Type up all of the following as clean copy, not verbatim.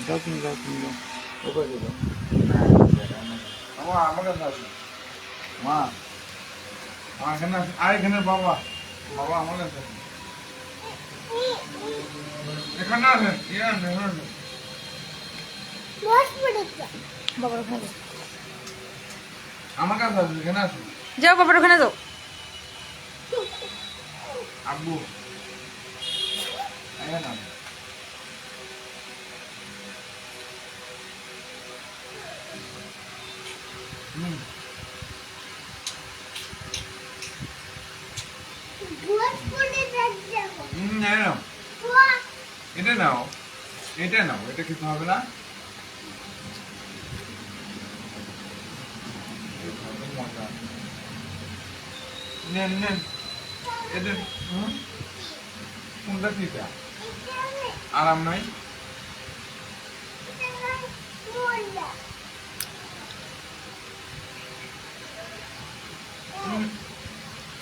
যাও তুমি যাও তুমি যাও ওকে যাও আমার কাছে আসো মা আমার এখানে আসো আর এখানে বাবা বাবা আমার কাছে আসো এখানে আসেন এখানে বাবার ওখানে যাও। আমার কাছে আসো এখানে আসো যাও বাবার ওখানে যাও। আব্বু এখানে আসো নাও এটা নাও এটা নাও এটা খেতে হবে না মজা নেন নেন এটা কোনটা দিতে আরাম নাই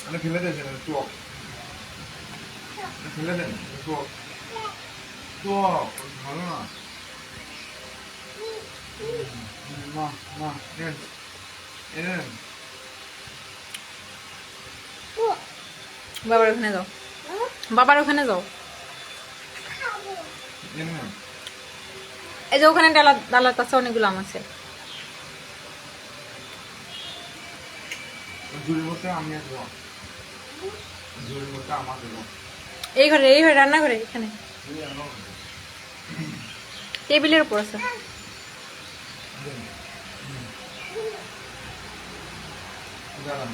মানে ফেলে দিয়েছেন চক ফেলে দেন চক চক ভালো না মা মা নেন নেন বাবার ওখানে যাও। বাবার ওখানে যাও। নেন না এই যে ওখানে ডালার কাছে অনেকগুলো আম আছে। ঝুড়ির মধ্যে আমি আসবো ঝুড়ির মধ্যে আমার দেবো এই ঘরে রান্নাঘরে এখানে টেবিলের উপর আছে। দাঁড়ান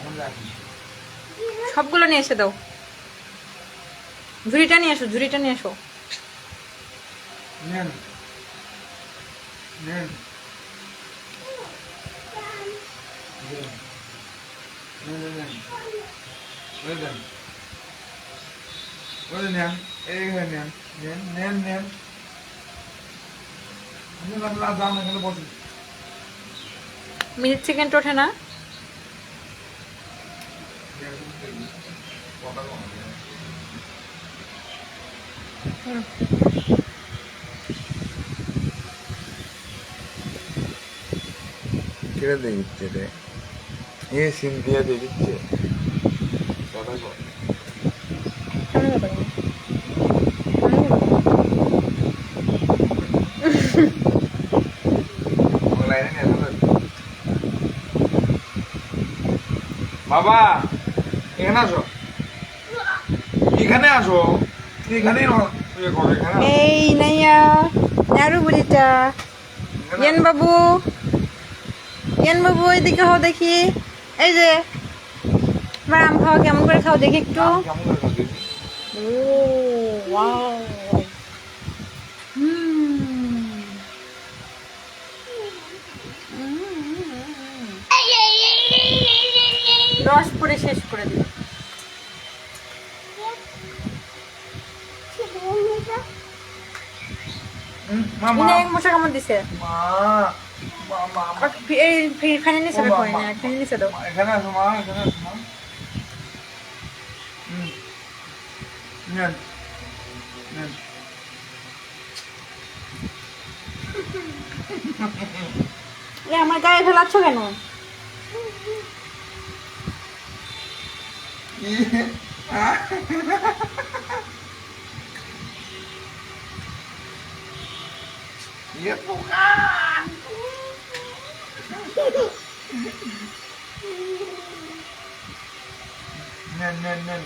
আমি রাখি সবগুলো নিয়ে এসে দাও। ঝুড়িটা নিয়ে আসো, ঝুড়িটা নিয়ে আসো। নেন নেন নেন নেন ওই দেন ওই নেন এইখানে নেন নেন নেন নেন দাম এখানে বসুন মিনিট সেকেন্ড ওঠে না। কেটে দিয়ে দিচ্ছে রে এ সিম দিয়ে দিয়ে দিচ্ছে কথা কর বাবা এখানে আসো এখানে আসো এখানেই এই নাইয়া নারু বুড়িটা ইয়ান বাবু এদিকে হও দেখি। এই যে আমার আম খাওয়া কেমন করে খাও দেখি একটু। ও ওয়াও রস পরে শেষ করে দিই। মশা কামড় দিছে। এই ফ্যানে নিচে রাখো না, ফ্যানে নিচে দাও। এখানে আসো মা এখানে আসো মা নেন নেন আমার গায়ে ফেলাচ্ছ কেন? নেন নেন নেন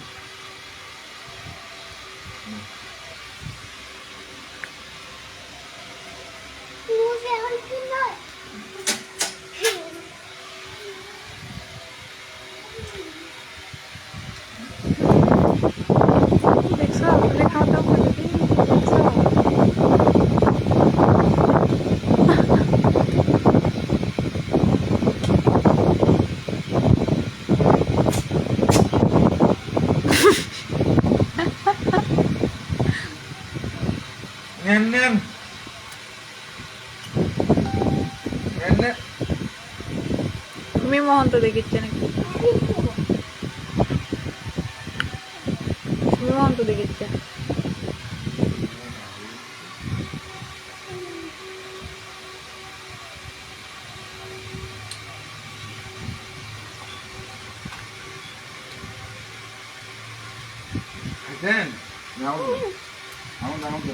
দেখছো খাওয়া দাওয়া করে দেখছো। নেন নেন নেন নেন তুমি মহন্ত দেখিচ্ছে নাকি? তুমি মহন্ত দেখিচ্ছে। দেন আমাকে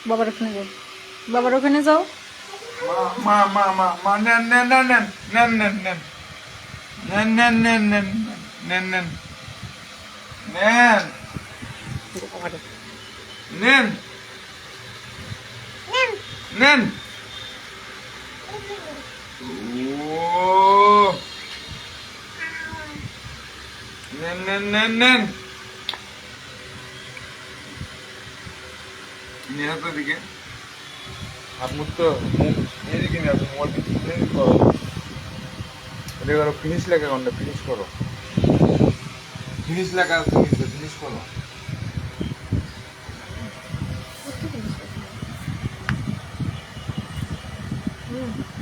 বাবার ওখানে যাও, বাবার ওখানে যাও। মা নেন নেন নেন নেন নেন নেন নেন নেন নেন নেন নেন নেন নেন নেন নেন ও নেন নেন নেন নেন নিয়ে তো দিকে হাত মুখ তো মুখ এদিকে নিয়ে আসো মোবাইল ফিনিশ করো এটা করো ফিনিশ লেখা কোনটা ফিনিশ করো ফিনিশ লেখা আছে ফিনিশ করো হুম